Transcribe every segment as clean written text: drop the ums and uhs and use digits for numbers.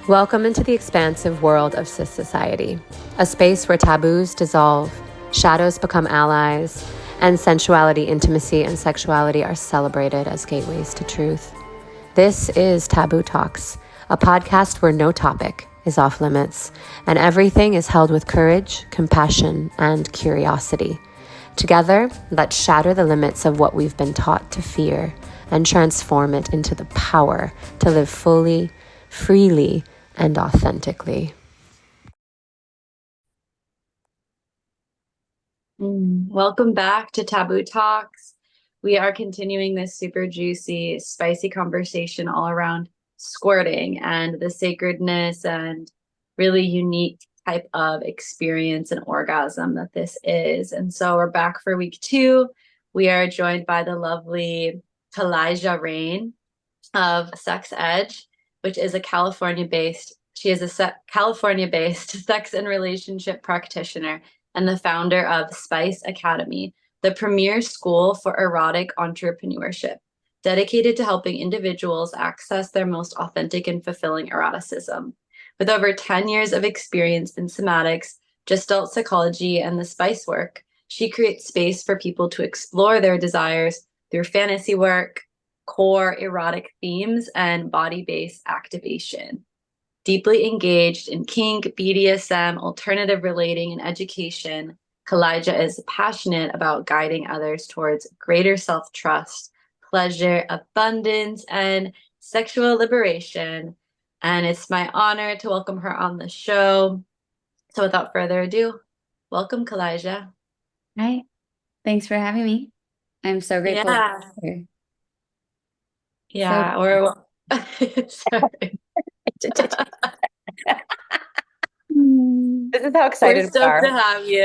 Welcome into the expansive world of SISociety, a space where taboos dissolve, shadows become allies, and sensuality, intimacy, and sexuality are celebrated as gateways to truth. This is Taboo Talks, a podcast where no topic is off limits, and everything is held with courage, compassion, and curiosity. Together, let's shatter the limits of what we've been taught to fear and transform it into the power to live fully, freely, and authentically. Welcome back to Taboo Talks. We are continuing this super juicy, spicy conversation all around squirting and the sacredness and really unique type of experience and orgasm that this is. And so we're back for week 2. We are joined by the lovely Kalyja Rain of Sex Edge, which is a California-based sex and relationship practitioner and the founder of Spice Academy, the premier school for erotic entrepreneurship, dedicated to helping individuals access their most authentic and fulfilling eroticism. With over 10 years of experience in somatics, gestalt psychology, and the spice work, she creates space for people to explore their desires through fantasy work, core erotic themes, and body-based activation. Deeply engaged in kink, BDSM, alternative relating, and education, Kalyja is passionate about guiding others towards greater self-trust, pleasure, abundance, and sexual liberation. And it's my honor to welcome her on the show. So without further ado, welcome, Kalyja. Hi, thanks for having me. I'm so grateful to be here. Yeah, or sorry. This is how excited we're stoked we to have you.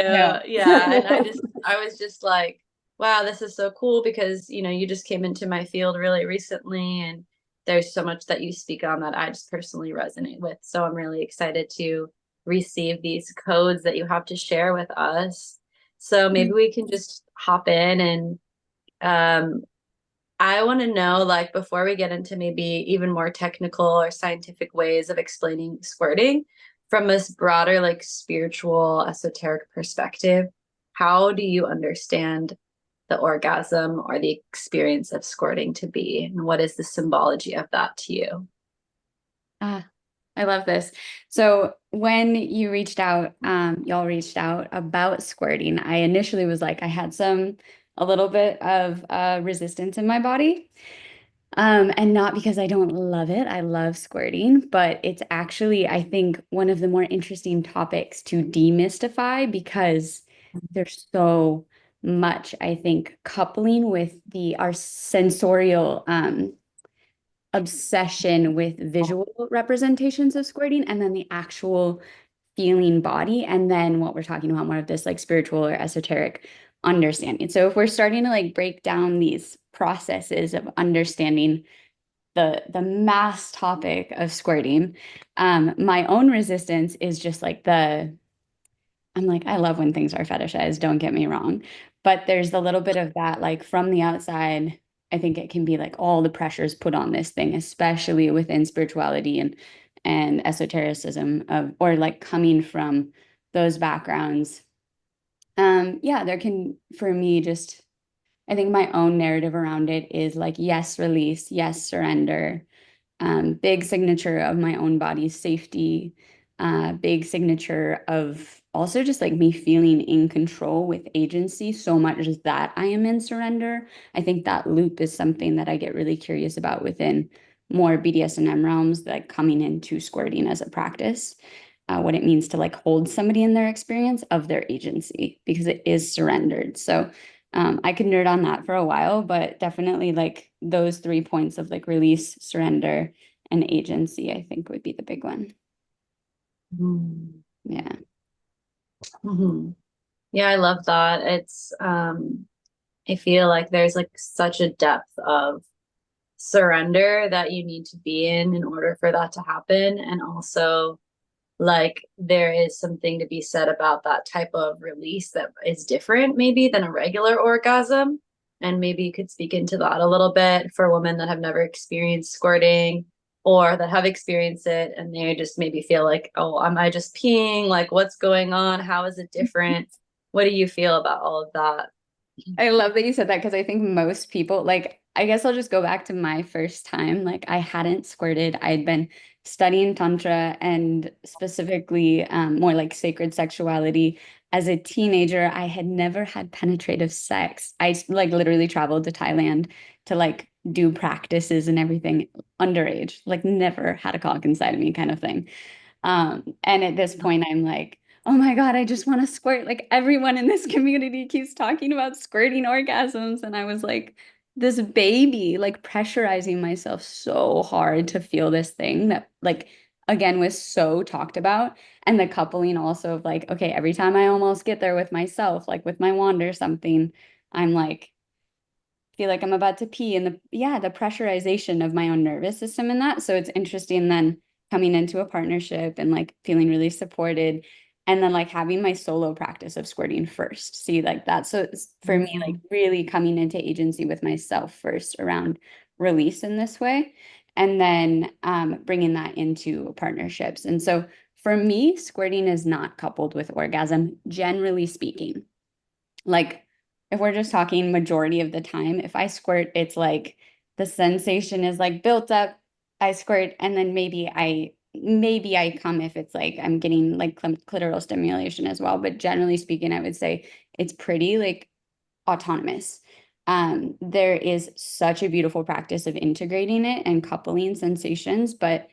Yeah. And I was just like, wow, this is so cool because, you just came into my field really recently and there's so much that you speak on that I just personally resonate with. So I'm really excited to receive these codes that you have to share with us. So maybe we can just hop in and I want to know, like, before we get into maybe even more technical or scientific ways of explaining squirting, from this broader, like, spiritual, esoteric perspective, how do you understand the orgasm or the experience of squirting to be? And what is the symbology of that to you? I love this. So when you reached out, y'all reached out about squirting, I initially was like, I had a little bit of resistance in my body. And not because I don't love it. I love squirting, but it's actually, I think, one of the more interesting topics to demystify because there's so much, I think, coupling with our sensorial obsession with visual representations of squirting and then the actual feeling body. And then what we're talking about, more of this like spiritual or esoteric understanding. So if we're starting to like break down these processes of understanding the mass topic of squirting, my own resistance is just like I'm like, I love when things are fetishized, don't get me wrong. But there's a little bit of that, like from the outside, I think it can be like all the pressures put on this thing, especially within spirituality and esotericism or like coming from those backgrounds. Yeah, there can, for me, just I think my own narrative around it is like, yes, release, yes, surrender. Big signature of my own body's safety, big signature of also just like me feeling in control with agency so much as that I am in surrender. I think that loop is something that I get really curious about within more BDSM realms, like coming into squirting as a practice, what it means to like hold somebody in their experience of their agency because it is surrendered. So I could nerd on that for a while, but definitely like those 3 points of like release, surrender, and agency, I think would be the big one. Yeah. Yeah, I love that. It's I feel like there's like such a depth of surrender that you need to be in order for that to happen. And also, like, there is something to be said about that type of release that is different maybe than a regular orgasm. And maybe you could speak into that a little bit for women that have never experienced squirting. or that have experienced it and they just maybe feel like, oh, am I just peeing? Like, what's going on? How is it different? What do you feel about all of that? I love that you said that because I think most people, like, I guess I'll just go back to my first time. Like, I hadn't squirted. I had been studying Tantra and specifically more like sacred sexuality. As a teenager, I had never had penetrative sex. I like literally traveled to Thailand to like do practices and everything underage, like, never had a cock inside of me kind of thing. And at this point, I'm like, oh my God, I just want to squirt. Like everyone in this community keeps talking about squirting orgasms. And I was like, this baby, like pressurizing myself so hard to feel this thing that, like, again, was so talked about. And the coupling also of like, okay, every time I almost get there with myself, like with my wand or something, I'm like, feel like I'm about to pee, and the pressurization of my own nervous system in that. So it's interesting then coming into a partnership and like feeling really supported, and then like having my solo practice of squirting first. See, like that. So it's for me, like really coming into agency with myself first around release in this way, and then bringing that into partnerships. And so for me, squirting is not coupled with orgasm, generally speaking. Like if we're just talking majority of the time, if I squirt, it's like the sensation is like built up, I squirt, and then maybe I come if it's like I'm getting like clitoral stimulation as well. But generally speaking, I would say it's pretty like autonomous. There is such a beautiful practice of integrating it and coupling sensations, but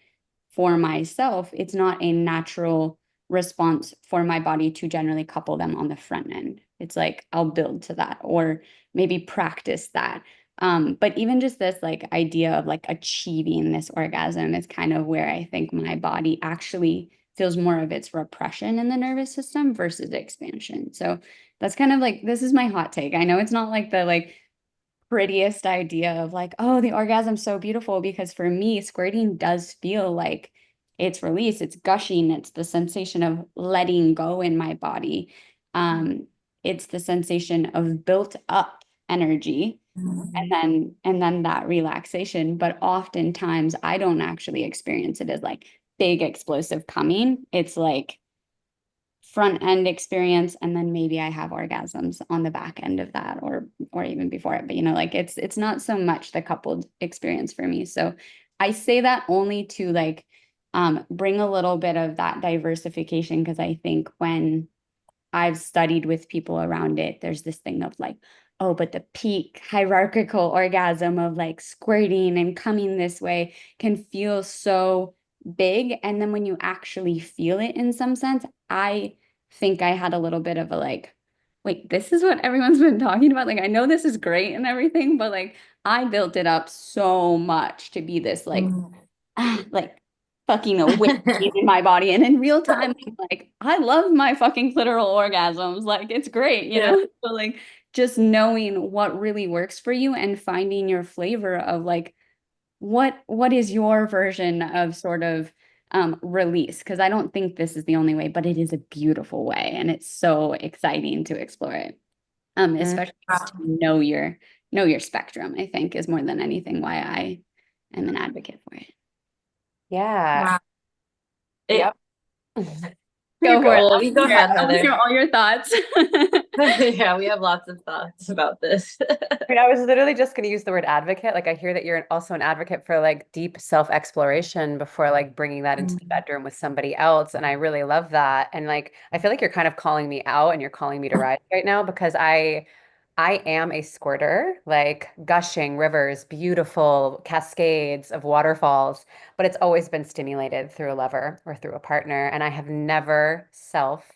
for myself, it's not a natural response for my body to generally couple them on the front end. It's like I'll build to that or maybe practice that. But even just this like idea of like achieving this orgasm is kind of where I think my body actually feels more of its repression in the nervous system versus expansion. So that's kind of like, this is my hot take. I know it's not like the like prettiest idea of like, oh, the orgasm's so beautiful, because for me, squirting does feel like it's release, it's gushing, it's the sensation of letting go in my body. Um, it's the sensation of built up energy and then that relaxation. But oftentimes I don't actually experience it as like big explosive coming. It's like front end experience, and then maybe I have orgasms on the back end of that, or even before it. But like it's not so much the coupled experience for me. So I say that only to like bring a little bit of that diversification, because I think when I've studied with people around it, there's this thing of like, oh, but the peak hierarchical orgasm of like squirting and coming this way can feel so big. And then when you actually feel it in some sense, I think I had a little bit of a like, wait, this is what everyone's been talking about. Like, I know this is great and everything, but like, I built it up so much to be this like fucking awake in my body. And in real time, I'm like, I love my fucking clitoral orgasms. Like, it's great, you know? So like just knowing what really works for you and finding your flavor of like what is your version of sort of release. Because I don't think this is the only way, but it is a beautiful way. And it's so exciting to explore it. Especially just to know your spectrum, I think, is more than anything why I am an advocate for it. Yeah. Wow. It, Yep. Go for it. you go ahead, I want to hear Heather. all your thoughts. Yeah, we have lots of thoughts about this. I mean, I was literally just going to use the word advocate. Like, I hear that you're also an advocate for like deep self-exploration before like bringing that into the bedroom with somebody else. And I really love that. And like, I feel like you're kind of calling me out and you're calling me to rise right now, because I am a squirter, like gushing rivers, beautiful cascades of waterfalls, but it's always been stimulated through a lover or through a partner. And I have never self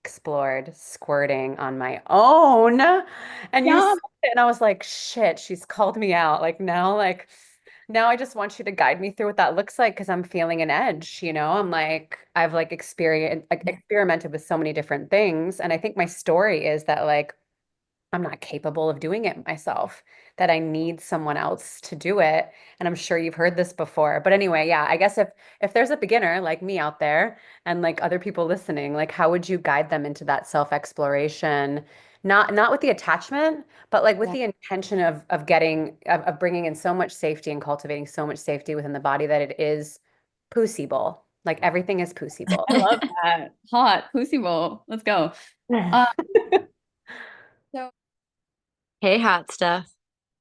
explored squirting on my own. And you Yeah. said it, and I was like, shit, she's called me out. Now I just want you to guide me through what that looks like, because I'm feeling an edge, you know? I'm like, I've like experimented with so many different things. And I think my story is that like I'm not capable of doing it myself, that I need someone else to do it. And I'm sure you've heard this before. But anyway, yeah, I guess if there's a beginner like me out there and like other people listening, like how would you guide them into that self-exploration, not with the attachment, but like with Yeah. the intention of getting of bringing in so much safety and cultivating so much safety within the body that it is poosible. Like everything is poosible. I love that. Hot, pussy bowl. Let's go. Um, so Hey, hot stuff.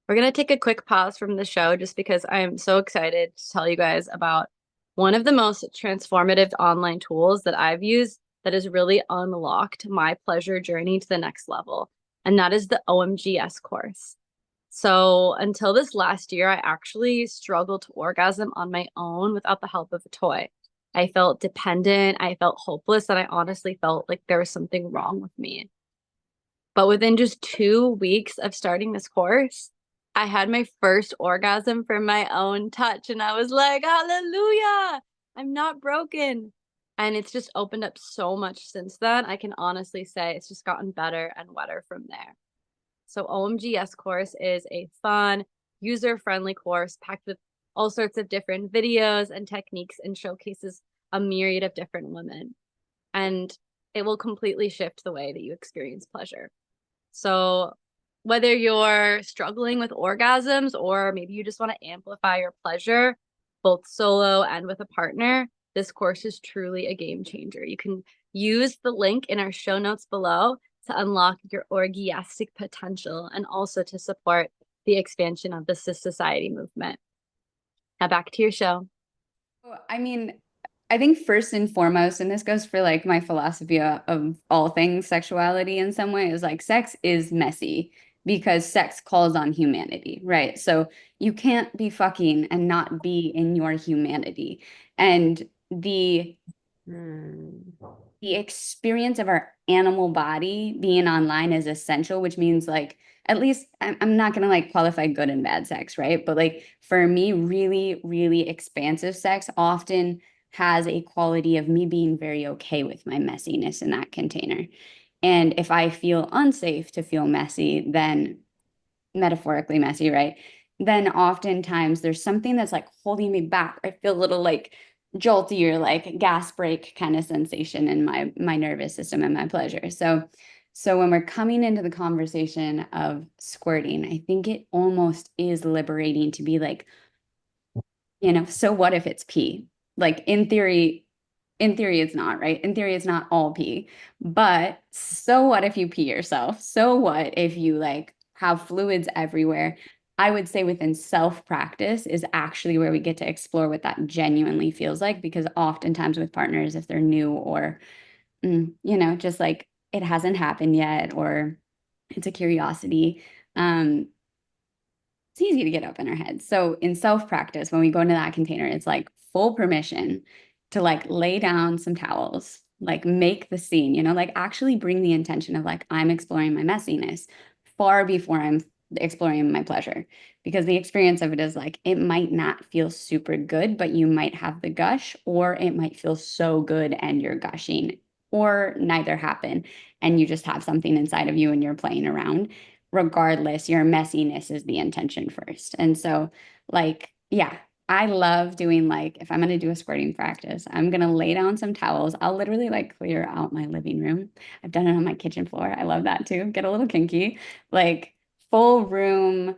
We're going to take a quick pause from the show just because I'm so excited to tell you guys about one of the most transformative online tools that I've used that has really unlocked my pleasure journey to the next level. And that is the OMGS course. So until this last year, I actually struggled to orgasm on my own without the help of a toy. I felt dependent, I felt hopeless, and I honestly felt like there was something wrong with me. But within just 2 weeks of starting this course, I had my first orgasm from my own touch. And I was like, hallelujah, I'm not broken. And it's just opened up so much since then. I can honestly say it's just gotten better and wetter from there. So OMGS course is a fun, user-friendly course packed with all sorts of different videos and techniques and showcases a myriad of different women. And it will completely shift the way that you experience pleasure. So whether you're struggling with orgasms or maybe you just want to amplify your pleasure, both solo and with a partner, this course is truly a game changer. You can use the link in our show notes below to unlock your orgasmic potential and also to support the expansion of the SISociety movement. Now back to your show. I mean, I think first and foremost, and this goes for like my philosophy of all things sexuality in some way, is like sex is messy because sex calls on humanity, right? So you can't be fucking and not be in your humanity. And the experience of our animal body being online is essential, which means like at least I'm not gonna like qualify good and bad sex, right? But like for me, really, really expansive sex often has a quality of me being very okay with my messiness in that container. And if I feel unsafe to feel messy, then metaphorically messy, right? Then oftentimes there's something that's like holding me back. I feel a little like jolty or like gas brake kind of sensation in my nervous system and my pleasure. So when we're coming into the conversation of squirting, I think it almost is liberating to be like, so what if it's pee? Like in theory it's not, right? In theory it's not all pee. But so what if you pee yourself? So what if you like have fluids everywhere? I would say within self-practice is actually where we get to explore what that genuinely feels like, because oftentimes with partners, if they're new or just like it hasn't happened yet or it's a curiosity, it's easy to get up in our heads. So in self-practice, when we go into that container, it's like full permission to like lay down some towels, like make the scene, like actually bring the intention of like, I'm exploring my messiness far before I'm exploring my pleasure. Because the experience of it is like, it might not feel super good, but you might have the gush, or it might feel so good and you're gushing, or neither happen. And you just have something inside of you and you're playing around. Regardless, your messiness is the intention first. And so, like, yeah, I love doing like, if I'm going to do a squirting practice, I'm going to lay down some towels. I'll literally like clear out my living room. I've done it on my kitchen floor. I love that too. Get a little kinky, like full room.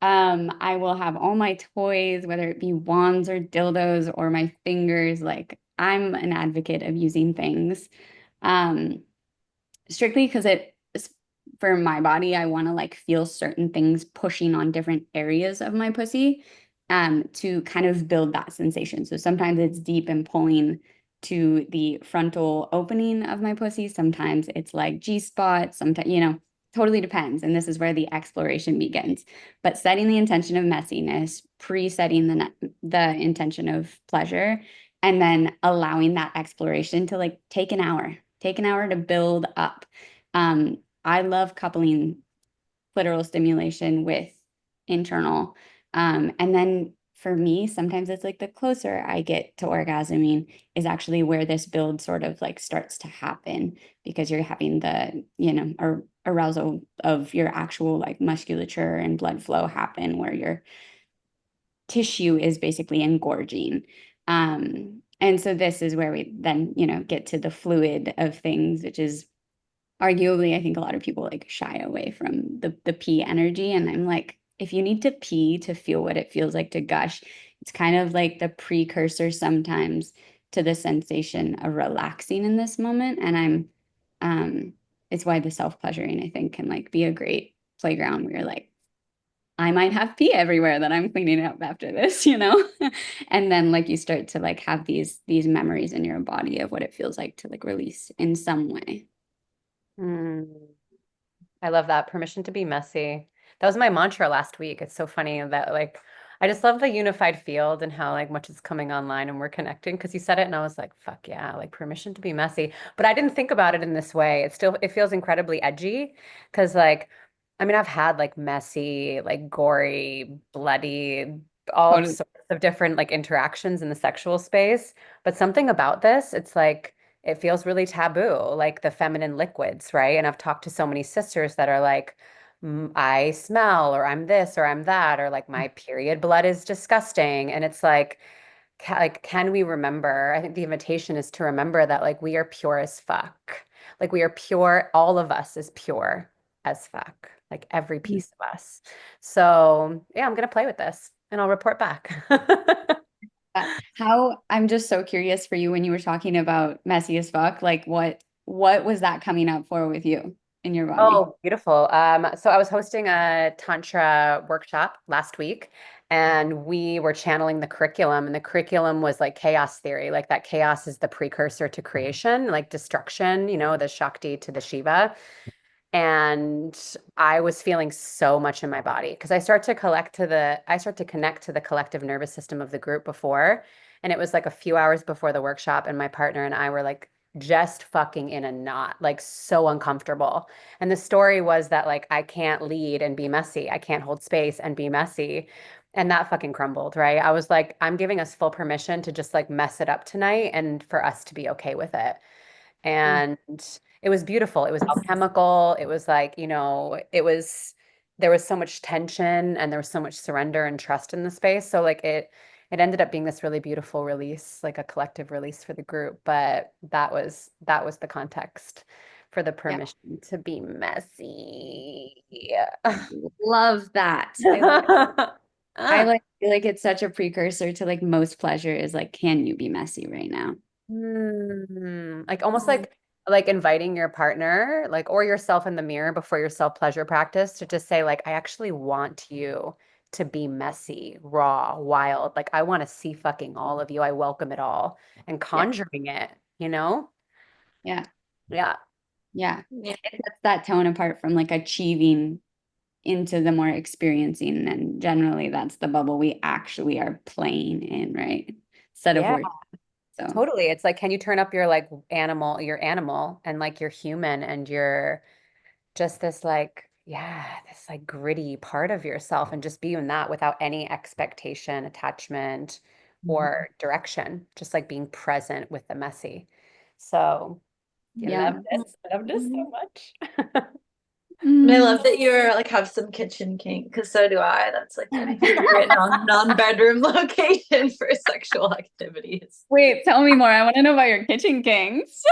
I will have all my toys, whether it be wands or dildos or my fingers. Like, I'm an advocate of using things. Strictly because for my body, I want to like feel certain things pushing on different areas of my pussy to kind of build that sensation. So sometimes it's deep and pulling to the frontal opening of my pussy. Sometimes it's like G-spot, sometimes, totally depends. And this is where the exploration begins. But setting the intention of messiness, pre-setting the intention of pleasure, and then allowing that exploration to like take an hour to build up. I love coupling clitoral stimulation with internal. And then for me, sometimes it's like the closer I get to orgasming is actually where this build sort of like starts to happen, because you're having the, arousal of your actual like musculature and blood flow happen, where your tissue is basically engorging. And so this is where we then, get to the fluid of things, which is arguably, I think a lot of people like shy away from the pee energy. And I'm like, if you need to pee to feel what it feels like to gush, it's kind of like the precursor sometimes to the sensation of relaxing in this moment. And it's why the self-pleasuring, I think, can like be a great playground where you're like, I might have pee everywhere that I'm cleaning up after this, you know? And then like you start to like have these memories in your body of what it feels like to like release in some way. Mm. I love that. Permission to be messy. That was my mantra last week. It's so funny that like I just love the unified field and how like much is coming online and we're connecting because you said it and I was like, fuck yeah, like permission to be messy. But I didn't think about it in this way. It feels incredibly edgy because like I mean I've had like messy, like gory, bloody, all Totally. sorts of different like interactions in the sexual space. But something about this, it's like it feels really taboo, like the feminine liquids, right? And I've talked to so many sisters that are like, I smell, or I'm this, or I'm that, or like my period blood is disgusting. And it's like, can we remember? I think the invitation is to remember that like we are pure as fuck. Like we are pure, all of us is pure as fuck, like every piece of us. So yeah, I'm gonna play with this and I'll report back. How I'm just so curious for you when you were talking about messy as fuck, like what was that coming up for with you in your body? Oh, beautiful. So I was hosting a Tantra workshop last week, and we were channeling the curriculum, and the curriculum was like chaos theory, like that chaos is the precursor to creation, like destruction, the Shakti to the Shiva. And I was feeling so much in my body because I start to connect to the collective nervous system of the group before. And it was like a few hours before the workshop, and my partner and I were like just fucking in a knot, like so uncomfortable. And the story was that like I can't lead and be messy. I can't hold space and be messy. And that fucking crumbled, right? I was like, I'm giving us full permission to just like mess it up tonight and for us to be okay with it. And it was beautiful. It was alchemical. It was like, there was so much tension and there was so much surrender and trust in the space. So like it ended up being this really beautiful release, like a collective release for the group. But that was the context for the Yeah. permission to be messy. Love that. I like feel like it's such a precursor to like most pleasure is like, can you be messy right now? Like almost like inviting your partner, like or yourself in the mirror before your self-pleasure practice to just say like I actually want you to be messy, raw, wild. Like I want to see fucking all of you. I welcome it all and Yeah. conjuring it, you know? Yeah. Yeah. Yeah. Yeah. It sets that tone apart from like achieving into the more experiencing. And generally that's the bubble we actually are playing in, right? Instead of Yeah. work. So Totally. It's like, can you turn up your animal and like your human and your just this like, yeah, this like gritty part of yourself and just be in that without any expectation, attachment, or direction, just like being present with the messy. So you yeah. love this. I love this so much. And I Mm. love that you're like have some kitchen kink because so do I. That's like my favorite non-bedroom location for sexual activities. Wait, tell me more. I want to know about your kitchen kings.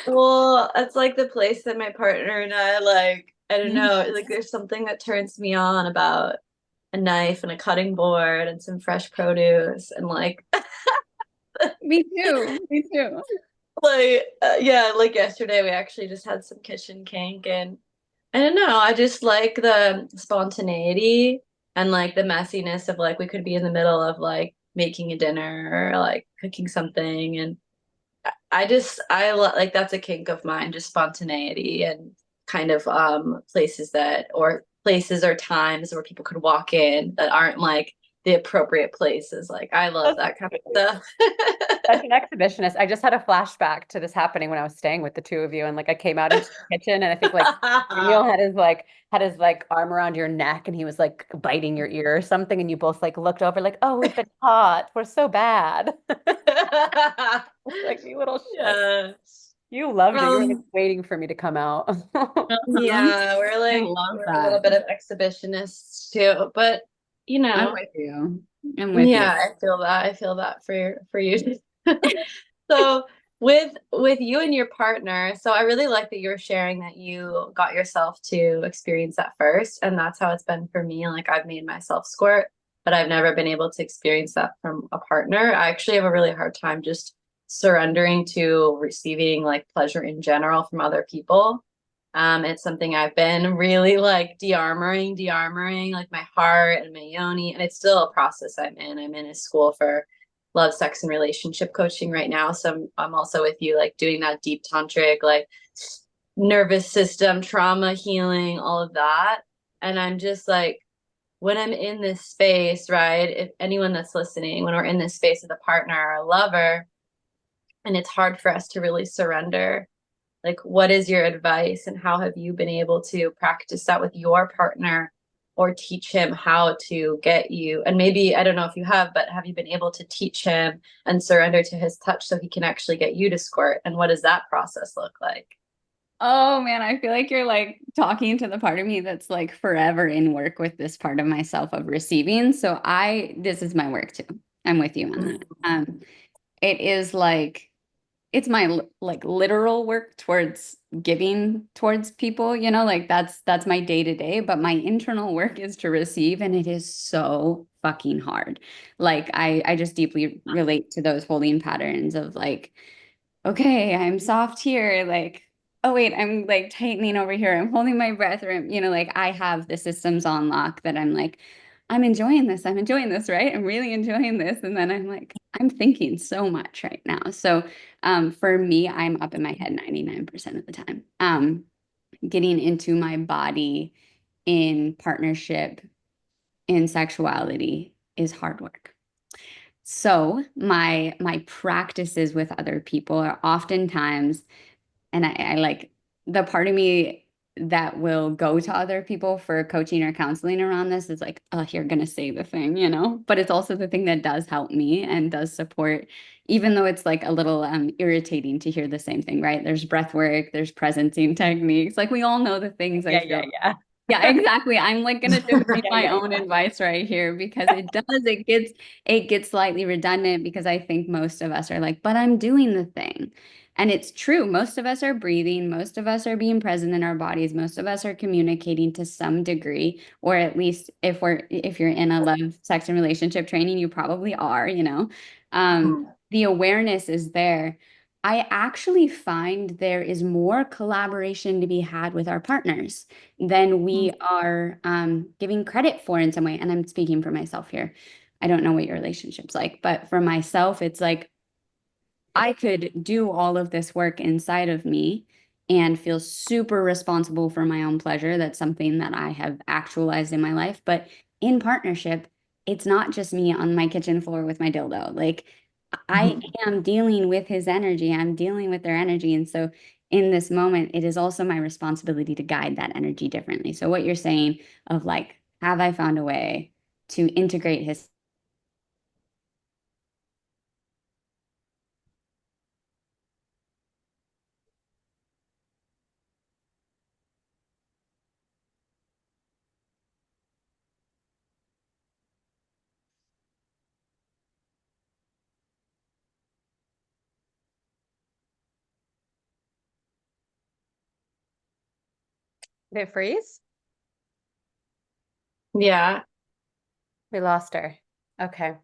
Well, it's like the place that my partner and I like. I don't know. Like there's something that turns me on about a knife and a cutting board and some fresh produce and like Me too. Me too. yeah, like yesterday we actually just had some kitchen kink and I don't know, I just like the spontaneity and like the messiness of like we could be in the middle of like making a dinner or like cooking something and like that's a kink of mine, just spontaneity and kind of places or times where people could walk in that aren't like the appropriate places. Like I love That's that kind of stuff. such an exhibitionist. I just had a flashback to this happening when I was staying with the two of you, and like I came out into the kitchen, and I think like Daniel had his arm around your neck, and he was like biting your ear or something, and you both like looked over like, oh, we've been caught. We're so bad. Like you little shit. Yeah. You loved it. You were like Um, waiting for me to come out. yeah, I love we're a little that. bit of exhibitionists too, but you I'm know, with you. I'm with you. yeah, I feel that. I feel that for you. So with you and your partner, so I really like that you're sharing that you got yourself to experience that first, and that's how it's been for me. Like I've made myself squirt, but I've never been able to experience that from a partner. I actually have a really hard time just surrendering to receiving like pleasure in general from other people. It's something I've been really like de-armoring like my heart and my yoni, and it's still a process I'm in. I'm in a school for love, sex, and relationship coaching right now. So I'm also with you, like doing that deep tantric, like nervous system, trauma healing, all of that. And I'm just like, when I'm in this space, right? If anyone that's listening, when we're in this space with a partner or a lover, and it's hard for us to really surrender, like, what is your advice and how have you been able to practice that with your partner or teach him how to get you? And maybe, I don't know if you have, but have you been able to teach him and surrender to his touch so he can actually get you to squirt? And what does that process look like? Oh man, I feel like you're like talking to the part of me that's like forever in work with this part of myself of receiving. So this is my work too. I'm with you on that. It is like, it's my like literal work towards giving towards people, like that's my day to day, but my internal work is to receive, and it is so fucking hard. Like I just deeply relate to those holding patterns of like, okay, I'm soft here, like, oh wait, I'm like tightening over here, I'm holding my breath, or like I have the systems on lock that I'm like, I'm enjoying this, right? I'm really enjoying this. And then I'm like, I'm thinking so much right now. So for me, I'm up in my head 99% of the time. Getting into my body in partnership, in sexuality is hard work. So my practices with other people are oftentimes, and I like the part of me that will go to other people for coaching or counseling around this is like, oh, you're gonna say the thing. But it's also the thing that does help me and does support, even though it's like a little irritating to hear the same thing, right? There's breath work, there's presencing techniques. Like we all know the things I feel. Yeah, exactly. I'm like gonna just give my own advice right here because it gets slightly redundant because I think most of us are like, but I'm doing the thing. And it's true. Most of us are breathing, most of us are being present in our bodies, most of us are communicating to some degree, or at least if you're in a love, sex, and relationship training, you probably are. The awareness is there. I actually find there is more collaboration to be had with our partners than we are giving credit for in some way. And I'm speaking for myself here. I don't know what your relationship's like, but for myself, it's like I could do all of this work inside of me and feel super responsible for my own pleasure. That's something that I have actualized in my life. But in partnership, it's not just me on my kitchen floor with my dildo. Like I am dealing with his energy, I'm dealing with their energy. And so in this moment, it is also my responsibility to guide that energy differently. So what you're saying of like, have I found a way to integrate his Did it freeze? Yeah. We lost her. Okay.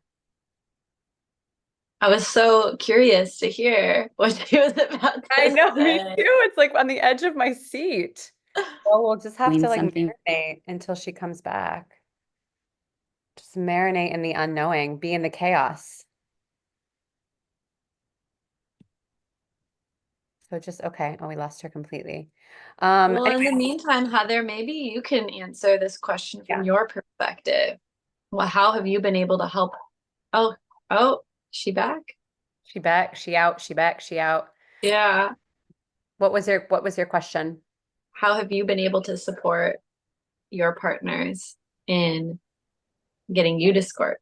I was so curious to hear what she was about I to know, me too. say. It's like on the edge of my seat. Well, we'll just have doing to like something? marinate until she comes back. Just marinate in the unknowing, be in the chaos. So just okay. Oh, we lost her completely. Well, in the Anyway, meantime, Heather, maybe you can answer this question from yeah. your perspective. Well, how have you been able to help? Oh, oh, she back? She back, she out, she back, she out. Yeah. What was your question? How have you been able to support your partners in getting you to squirt?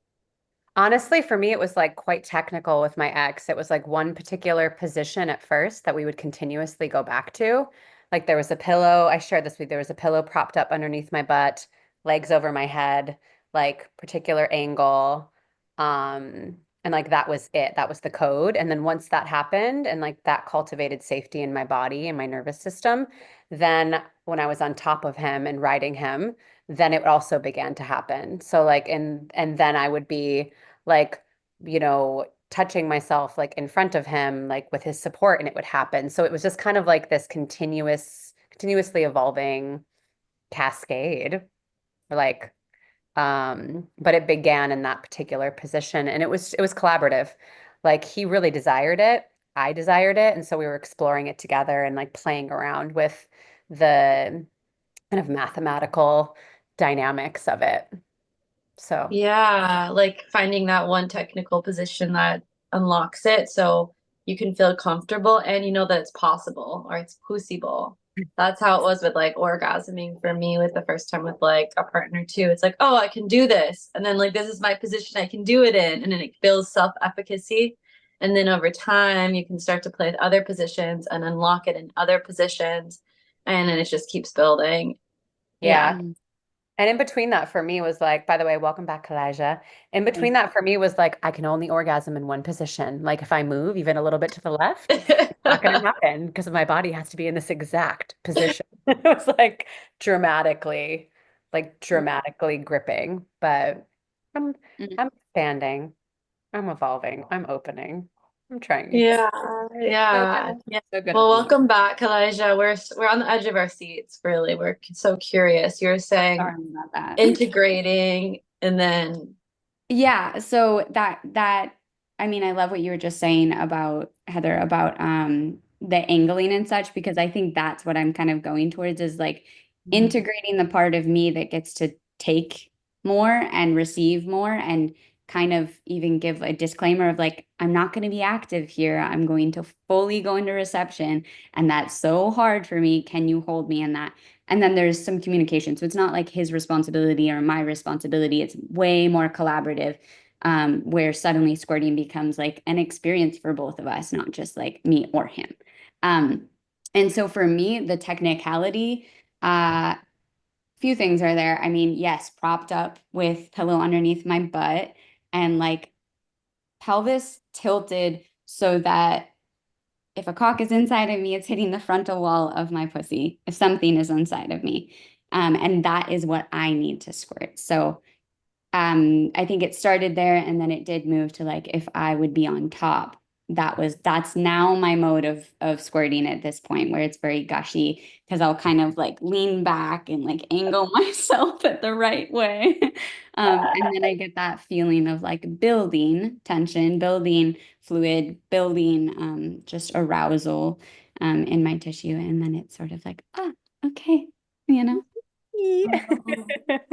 Honestly, for me, it was like quite technical with my ex. It was like one particular position at first that we would continuously go back to. Like there was a pillow, I shared this week, there was a pillow propped up underneath my butt, legs over my head, like particular angle. Um, And like that was it. That was the code. And then once that happened and like that cultivated safety in my body and my nervous system, then when I was on top of him and riding him, then it also began to happen. So like and then I would be like, touching myself like in front of him, like with his support, and it would happen. So it was just kind of like this continuously evolving cascade, like but it began in that particular position, and it was collaborative. Like he really desired it, I desired it, and so we were exploring it together and like playing around with the kind of mathematical dynamics of it. So, Yeah, like finding that one technical position that unlocks it so you can feel comfortable and you know that it's possible or it's possible. That's how it was with like orgasming for me with the first time with like a partner too. It's like, oh, I can do this. And then like this is my position I can do it in. And then it builds self-efficacy. And then over time you can start to play with other positions and unlock it in other positions. And then it just keeps building. yeah. Yeah. And in between that for me was like, by the way, welcome back, Kalyja. In between that for me was like, I can only orgasm in one position. Like if I move even a little bit to the left, it's not going to happen because my body has to be in this exact position. It was like dramatically gripping. But I'm Mhm. I'm expanding. I'm evolving. I'm opening. I'm trying. Yeah, So yeah, good. yeah. So good at Well, the moment. welcome back, Kalyja. We're on the edge of our seats, really. We're so curious. You're saying Sorry about that. integrating and then Yeah, so that I mean, I love what you were just saying about Heather about the angling and such, because I think that's what I'm kind of going towards is like integrating the part of me that gets to take more and receive more, and kind of even give a disclaimer of like, I'm not going to be active here. I'm going to fully go into reception, and that's so hard for me. Can you hold me in that? And then there's some communication. So it's not like his responsibility or my responsibility. It's way more collaborative, where suddenly squirting becomes like an experience for both of us, not just like me or him. Um, and so for me, the technicality, few things are there. I mean, yes, propped up with pillow underneath my butt and like pelvis tilted so that if a cock is inside of me, it's hitting the frontal wall of my pussy if something is inside of me. And that is what I need to squirt. So I think it started there and then it did move to like if I would be on top. That's now my mode of squirting at this point where it's very gushy because I'll kind of like lean back and like angle myself at the right way. And then I get that feeling of like building tension, building fluid, building just arousal in my tissue. And then it's sort of like, ah, okay, you know.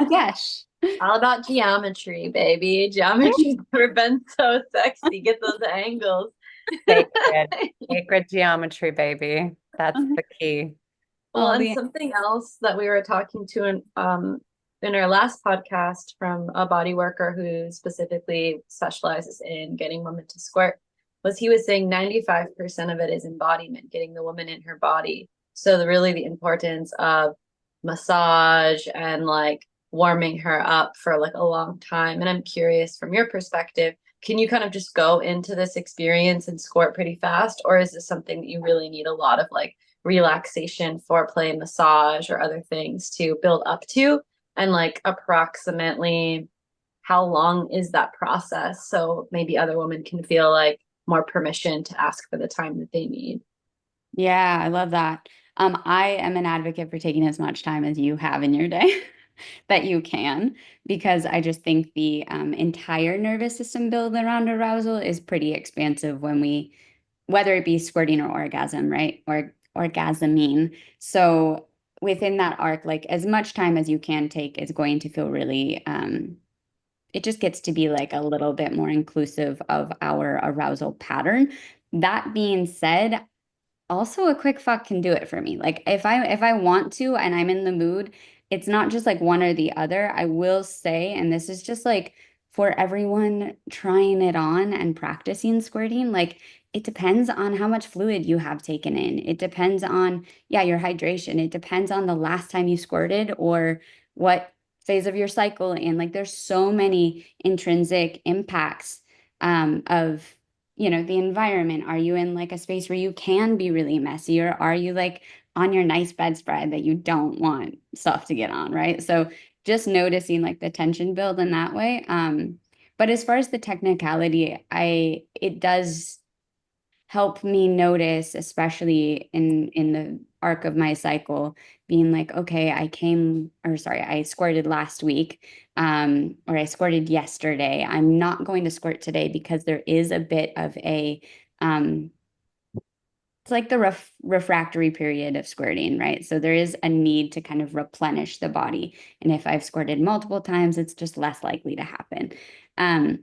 Gosh. all about geometry, baby. Geometry's never been so sexy. Get those angles. Sacred, sacred geometry, baby. That's the key. Well, All and the something else that we were talking to in our last podcast from a body worker who specifically specializes in getting women to squirt was he was saying 95% of it is embodiment, getting the woman in her body. So really the importance of massage and like warming her up for like a long time. And I'm curious from your perspective, can you kind of just go into this experience and squirt pretty fast, or is this something that you really need a lot of like relaxation, foreplay, massage, or other things to build up to? And like approximately how long is that process? So maybe other women can feel like more permission to ask for the time that they need. Yeah, I love that. I am an advocate for taking as much time as you have in your day that you can, because I just think the entire nervous system build around arousal is pretty expansive when whether it be squirting or orgasm, right? Or orgasming. So within that arc, like as much time as you can take is going to feel really, it just gets to be like a little bit more inclusive of our arousal pattern. That being said, also a quick fuck can do it for me. Like if I want to and I'm in the mood, it's not just like one or the other. I will say, and this is just like for everyone trying it on and practicing squirting, like it depends on how much fluid you have taken in. It depends on, yeah, your hydration. It depends on the last time you squirted or what phase of your cycle in. Like there's so many intrinsic impacts of, the environment. Are you in like a space where you can be really messy, or are you like on your nice bedspread that you don't want stuff to get on, right? So just noticing like the tension build in that way. But as far as the technicality, it does help me notice, especially in the arc of my cycle, being like, okay, I squirted last week, or I squirted yesterday. I'm not going to squirt today because there is a bit of um, it's like the refractory period of squirting, right? So there is a need to kind of replenish the body. And if I've squirted multiple times, it's just less likely to happen. Um,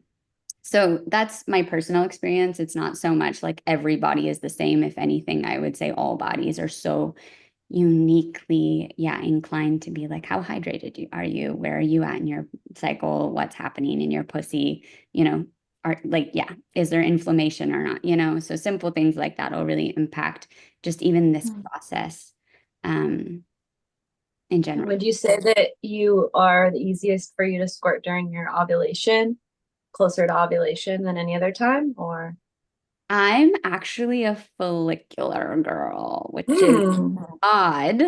so that's my personal experience. It's not so much like every body is the same. If anything, I would say all bodies are so uniquely, inclined to be like, how hydrated are you? Where are you at in your cycle? What's happening in your pussy? Are like, is there inflammation or not? So simple things like that will really impact just even this process, in general. Would you say that you are the easiest for you to squirt during your ovulation, closer to ovulation than any other time, or? I'm actually a follicular girl, which is Hmm. odd.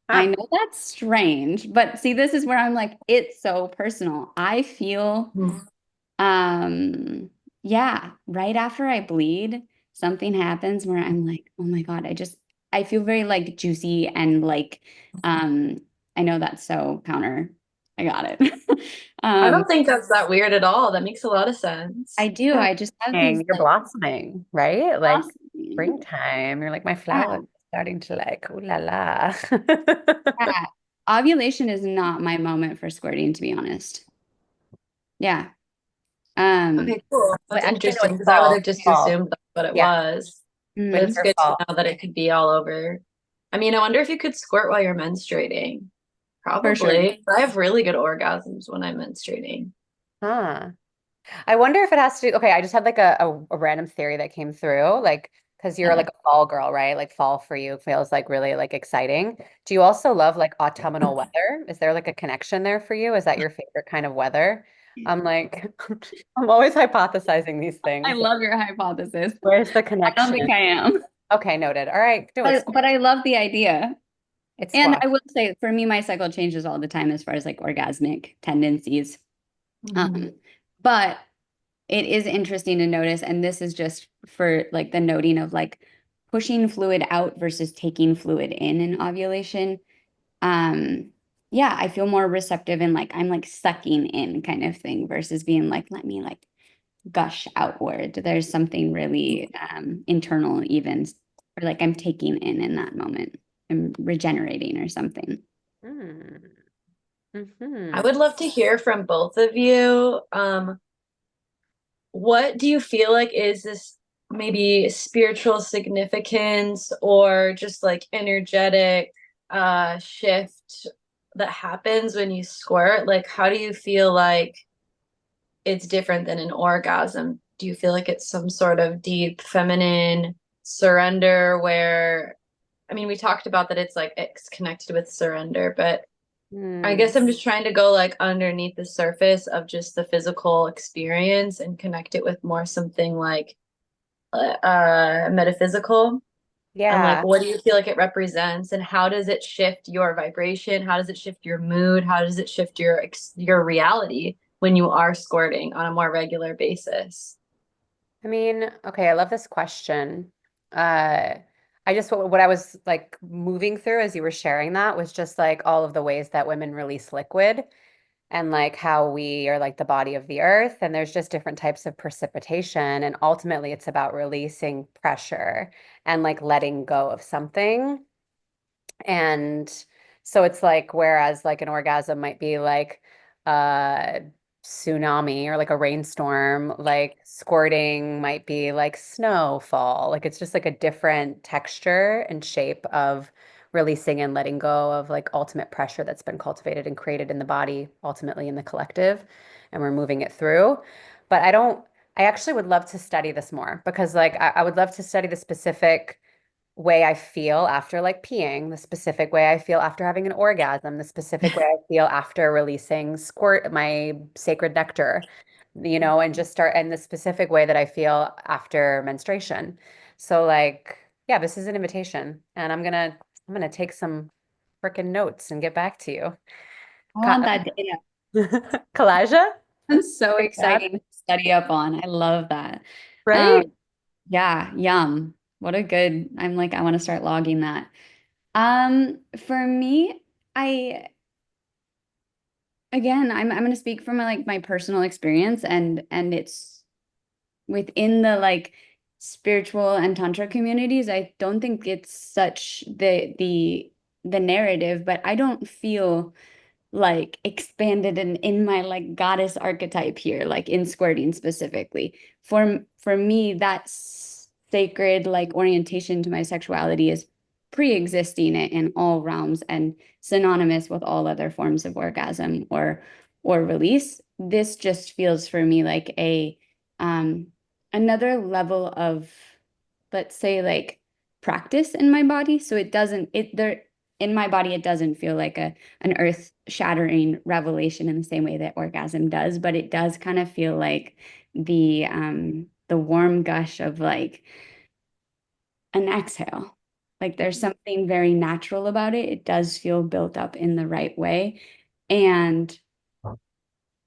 I Huh. know that's strange, but see, this is where I'm like, it's so personal. I feel, um, right after I bleed, something happens where I'm like, oh my God, I feel very like juicy and like, um, I know that's so counter. I got it. I Um, don't think that's that weird at all. That makes a lot of sense. I do. I just have these You're like blossoming, right? Like blossoming. springtime. You're like my Yeah, flowers starting to like, ooh la la. yeah. Ovulation is not my moment for squirting, to be honest. Yeah. Um, Okay, cool. Well, That's actually, no, interesting it's because I would fall. have just Fall. assumed that's what it Yeah, was. But it's mm, it's your good to fall. know that it could be all over. I mean, I wonder if you could squirt while you're menstruating. for sure. Probably. I have really good orgasms when I'm menstruating. Huh. I wonder if it has to do, okay, I just had like a random theory that came through, like, because you're like a fall girl, right? Like fall for you feels like really like exciting. Do you also love like autumnal weather? Is there like a connection there for you? Is that your favorite kind of weather? I'm like, I'm always hypothesizing these I things. love your hypothesis. Where's the I don't connection? think I am. Okay, noted. All right, do it. But I love the idea. It's And squash. I will say, for me, my cycle changes all the time as far as like orgasmic tendencies. Mhm. Um, but it is interesting to notice, and this is just for like the noting of like pushing fluid out versus taking fluid in ovulation. Um, I feel more receptive and like I'm like sucking in kind of thing versus being like, let me like gush outward. There's something really internal even, or like I'm taking in that moment. I'm regenerating or something. Mm. I Hmm. would love to hear from both of you. What do you feel like is this maybe spiritual significance or just like energetic shift that happens when you squirt? Like, how do you feel like it's different than an orgasm? Do you feel like it's some sort of deep feminine surrender where, I mean, we talked about that it's like it's connected with surrender, but I Hmm. guess I'm just trying to go like underneath the surface of just the physical experience and connect it with more something like metaphysical. And like, Yeah. what do you feel like it represents, and how does it shift your vibration? How does it shift your mood? How does it shift your reality when you are squirting on a more regular basis? I mean, okay, I love this question. Uh, I just what I was like moving through as you were sharing that was just like all of the ways that women release liquid and like how we are like the body of the earth and there's just different types of precipitation and ultimately it's about releasing pressure and like letting go of something. And so it's like, whereas like an orgasm might be like a tsunami or like a rainstorm, like squirting might be like snowfall. Like it's just like a different texture and shape of releasing and letting go of like ultimate pressure that's been cultivated and created in the body, ultimately in the collective, and we're moving it through. But I actually would love to study this more because like I would love to study the specific way I feel after like peeing, the specific way I feel after having an orgasm, the specific way I feel after releasing squirt my sacred nectar. you know, and just start in the specific way that I feel after menstruation. So like, yeah, this is an invitation, and I'm gonna take some freaking notes and get back to you. I want that data. Kalyja? That's so Like that, exciting to study up on. I love that. right? Um, yeah, yum. What a good, I'm like, I want to start logging that. For me, I again, I'm going to speak from my personal experience, and it's within the like spiritual and tantra communities. I don't think it's such the narrative, but I don't feel like expanded in my like goddess archetype here, like in squirting specifically. For me, that sacred like orientation to my sexuality is pre-existing in all realms and synonymous with all other forms of orgasm or release. This just feels for me like a another level of, let's say, like practice in my body. So it doesn't it there in my body, it doesn't feel like an earth-shattering revelation in the same way that orgasm does, but it does kind of feel like the warm gush of like an exhale. Like there's something very natural about it. It does feel built up in the right way. And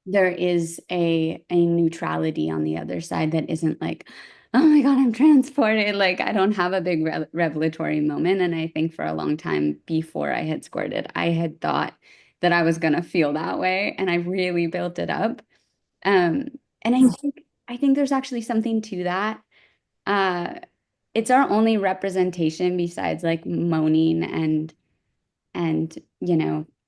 there is a neutrality on the other side that isn't like, oh my God, I'm transported. Like I don't have a big revelatory moment. And I think for a long time before I had squirted, I had thought that I was gonna feel that way. And I really built it up. And I think there's actually something to that. Uh, it's our only representation besides like moaning and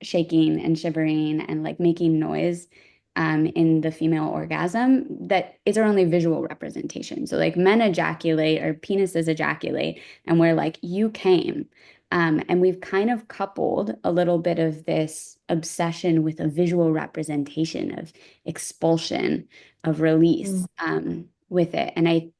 shaking and shivering and like making noise in the female orgasm that is our only visual representation. So like men ejaculate or penises ejaculate and we're like, you came. And we've kind of coupled a little bit of this obsession with a visual representation of expulsion, of release with it. And I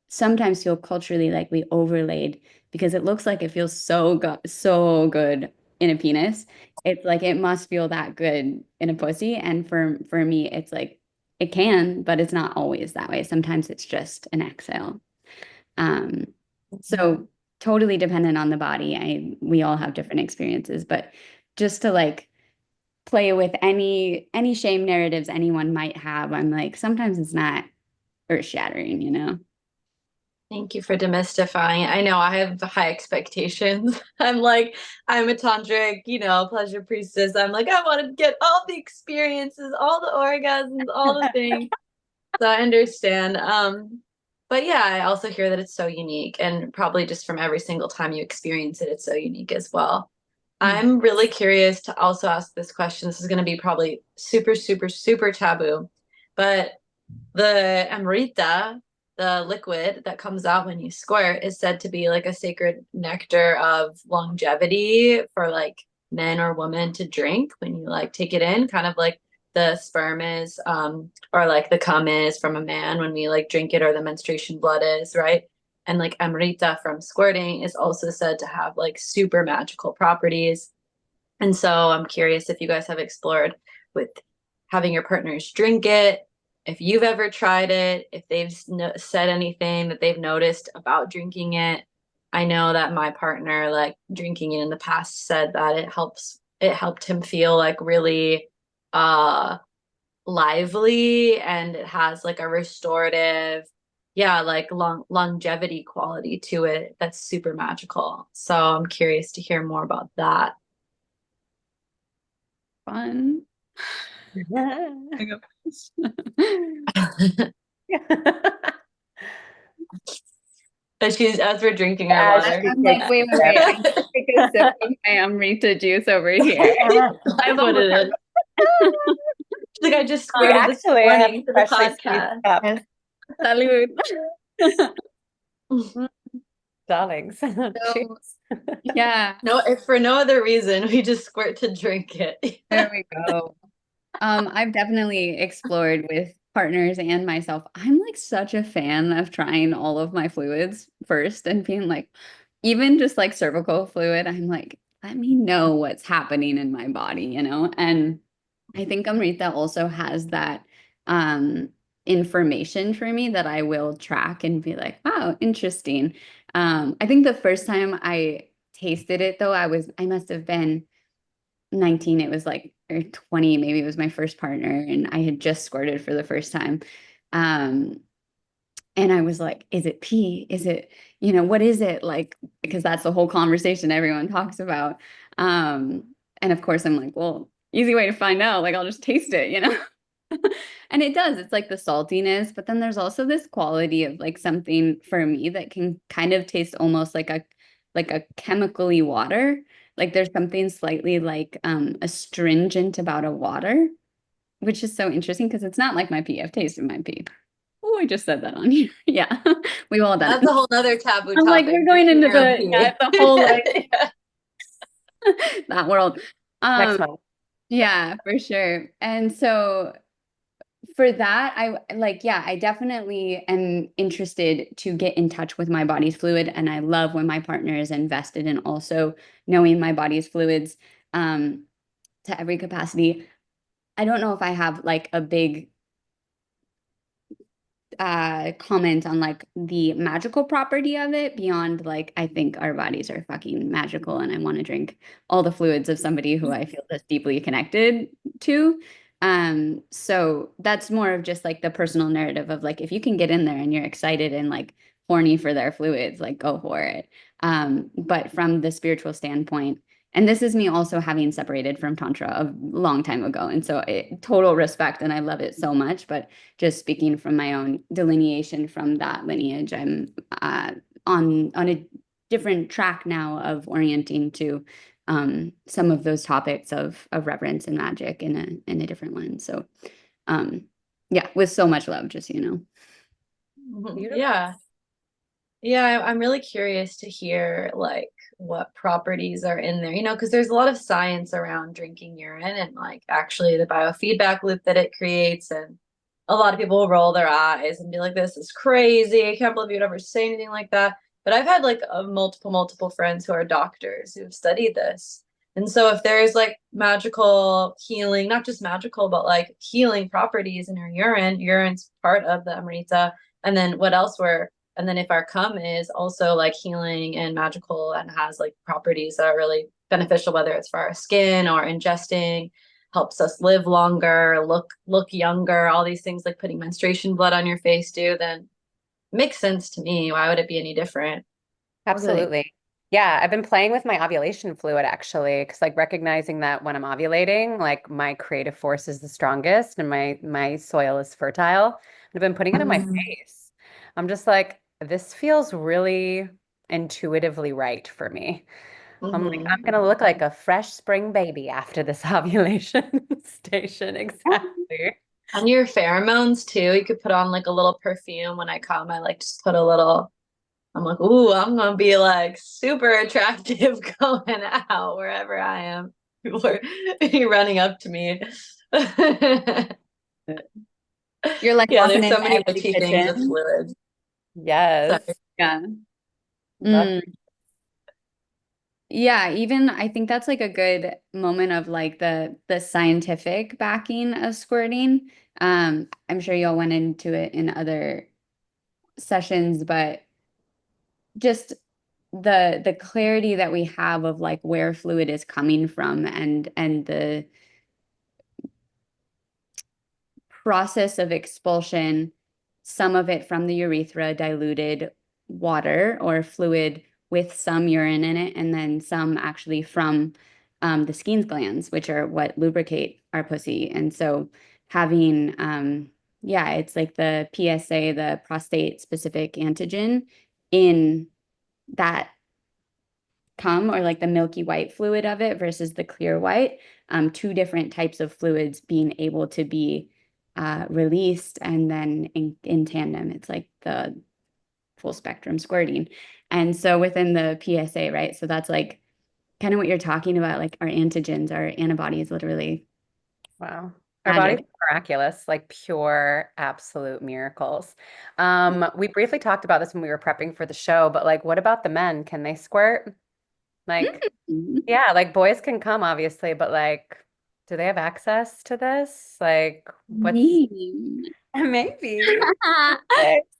sometimes feel culturally like we overlaid because it looks like it feels so good in a penis. It's like it must feel that good in a pussy. And for me, it's like it can, but it's not always that way. Sometimes it's just an exhale. Um, so totally dependent on the body. We all have different experiences, but just to like play with any shame narratives anyone might have, I'm like, sometimes it's not earth-shattering, you know? Thank you for demystifying. I know I have high expectations. I'm like, I'm a tantric, pleasure priestess. I'm like, I want to get all the experiences, all the orgasms, all the things. So I understand. But yeah, I also hear that it's so unique, and probably just from every single time you experience it, it's so unique as well. I'm really curious to also ask this question. This is going to be probably super, super, super taboo, but the amrita, the liquid that comes out when you squirt, is said to be like a sacred nectar of longevity for like men or women to drink when you like take it in, kind of like the sperm is, or like the cum is from a man when we like drink it, or the menstruation blood is, right? And like amrita from squirting is also said to have like super magical properties. And so I'm curious if you guys have explored with having your partners drink it, if you've ever tried it, if they've said anything that they've noticed about drinking it. I know that my partner, like drinking it in the past, said that it helped him feel like really lively, and it has like a restorative, yeah, like longevity quality to it that's super magical. So I'm curious to hear more about that. Fun. As we're drinking our As water. she I'm takes like, wait, a I need to take a sip of my Amrita juice over here. That's what it is. Like I just We squirted this actually have morning for the freshly squeezed podcast. cup. Yes. Salud. Darlings. So, yeah, No, if for no other reason, we just squirt to drink it. there we go. I've definitely explored with partners and myself. I'm like such a fan of trying all of my fluids first and being like, even just like cervical fluid, I'm like, let me know what's happening in my body, you know? And I think Amrita also has that information for me that I will track and be like, wow, interesting. I think the first time I tasted it though, I must have been 19. It was like, or 20, maybe it was my first partner, and I had just squirted for the first time. Um, and I was like, is it pee? Is it, what is it like? Because that's the whole conversation everyone talks about. And of course, I'm like, well, easy way to find out. Like, I'll just taste it. And it does. It's like the saltiness, but then there's also this quality of like something for me that can kind of taste almost like a chemically water. Like there's something slightly like astringent about a water, which is so interesting because it's not like my pee. I've tasted my pee. Oh, I just said that on here. Yeah, we've all done That's it. a whole nother taboo I'm like, topic. we're going Drinking into your own the whole like pee. Yeah. that world. Next month. Yeah, for sure. And so for that, I definitely am interested to get in touch with my body's fluid. And I love when my partner is invested in also knowing my body's fluids to every capacity. I don't know if I have like a big comment on like the magical property of it beyond like I think our bodies are fucking magical and I want to drink all the fluids of somebody who I feel this deeply connected to. So that's more of just like the personal narrative of like if you can get in there and you're excited and like horny for their fluids, like go for it. But from the spiritual standpoint, and this is me also having separated from Tantra a long time ago. And so total respect and I love it so much. But just speaking from my own delineation from that lineage, I'm on a different track now of orienting to some of those topics of reverence and magic in a different lens. So yeah, with so much love, just Beautiful. Yeah. Yeah, I'm really curious to hear like what properties are in there, because there's a lot of science around drinking urine and like actually the biofeedback loop that it creates. And a lot of people will roll their eyes and be like, this is crazy. I can't believe you'd ever say anything like that. But I've had like multiple friends who are doctors who've studied this. And so if there's like magical healing, not just magical, but like healing properties in your urine, urine's part of the Amrita. And then what else were and then if our cum is also like healing and magical and has like properties that are really beneficial, whether it's for our skin or ingesting, helps us live longer, look younger, all these things like putting menstruation blood on your face do, then it makes sense to me. Why would it be any different? Absolutely. Yeah, I've been playing with my ovulation fluid actually, because like recognizing that when I'm ovulating, like my creative force is the strongest and my soil is fertile. And I've been putting it on my face. I'm just like, this feels really intuitively right for me. I'm like, Mm-hmm. I'm gonna look like a fresh spring baby after this ovulation station. Exactly. And your pheromones too. You could put on like a little perfume when I come. I like just put a little. I'm like, ooh, I'm gonna be like super attractive going out wherever I am. People are running up to me. you're like Yeah, walking there's so into many every witchy things with kitchen. fluids. Sorry. Yes. Yeah. Love. Mm. Yeah, even I think that's like a good moment of like the scientific backing of squirting. I'm sure y'all went into it in other sessions, but just the clarity that we have of like where fluid is coming from and the process of expulsion, some of it from the urethra, diluted water or fluid with some urine in it, and then some actually from the Skene's glands, which are what lubricate our pussy. And so having, yeah, it's like the PSA, the prostate specific antigen in that cum or like the milky white fluid of it versus the clear white, two different types of fluids being able to be released and then in tandem, it's like the full spectrum squirting. And so within the PSA, right? So that's like kind of what you're talking about, like our antigens, our antibodies, literally Wow. Our bodies magic. are miraculous, like pure, absolute miracles. We briefly talked about this when we were prepping for the show, but like, what about the men? Can they squirt? Like, Mhm. yeah, like boys can come, obviously, but like, do they have access to this? Like, what's Mhm. Maybe.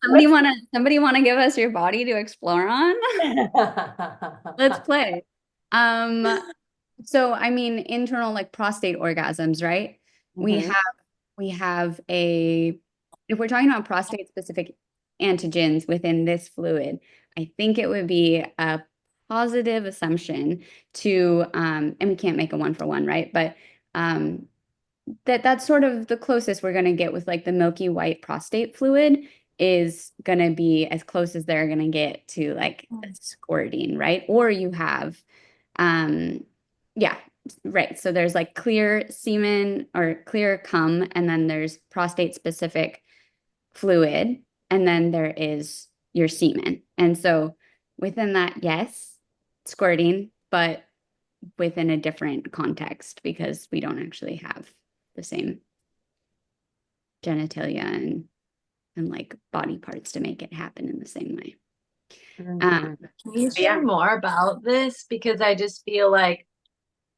Somebody wanna give us your body to explore on? Let's play. Um, so I mean, internal like prostate orgasms, right? We Mhm. have we have a if we're talking about prostate specific antigens within this fluid, I think it would be a positive assumption to and we can't make a one for one, right? But um that's sort of the closest we're going to get with like the milky white prostate fluid is going to be as close as they're going to get to like squirting, right? Or you have um yeah, right. So there's like clear semen or clear cum, and then there's prostate specific fluid, and then there is your semen. And so within that, yes, squirting, but within a different context because we don't actually have the same genitalia and like body parts to make it happen in the same way. Mhm. Can you Yeah. share more about this? Because I just feel like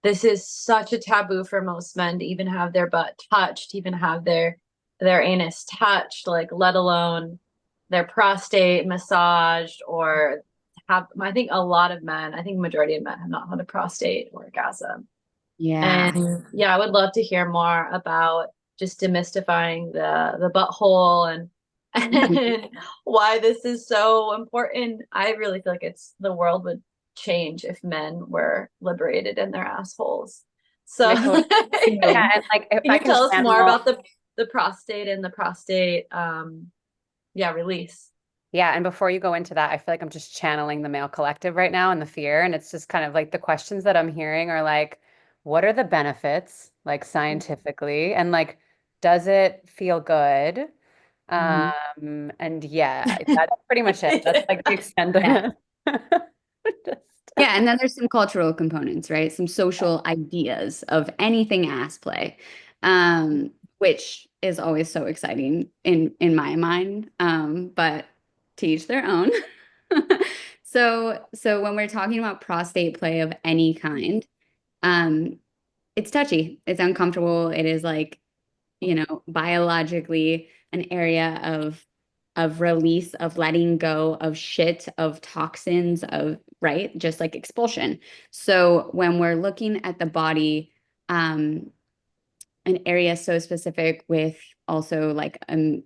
this is such a taboo for most men to even have their butt touched, even have their anus touched, like let alone their prostate massaged or have. I think a lot of men, I think majority of men have not had a prostate orgasm. Yeah. And yeah, I would love to hear more about just demystifying the butthole and and why this is so important. I really feel like it's the world would change if men were liberated in their assholes. So I totally, yeah, and like if can I you can tell us more channel, about the prostate and the prostate yeah, release? yeah, and before you go into that, I feel like I'm just channeling the male collective right now and the fear, and it's just kind of like the questions that I'm hearing are like, what are the benefits, like scientifically, and like, does it feel good? Mhm. And yeah, that's pretty much it. That's like the extent of Yeah. it. Just, Yeah, and then there's some cultural components, right? Some social ideas of anything ass play, which is always so exciting in my mind. But to each their own. So when we're talking about prostate play of any kind, um, it's touchy, it's uncomfortable, it is like, biologically an area of release, of letting go of shit, of toxins, of right, just like expulsion. So when we're looking at the body, um, an area so specific with also like a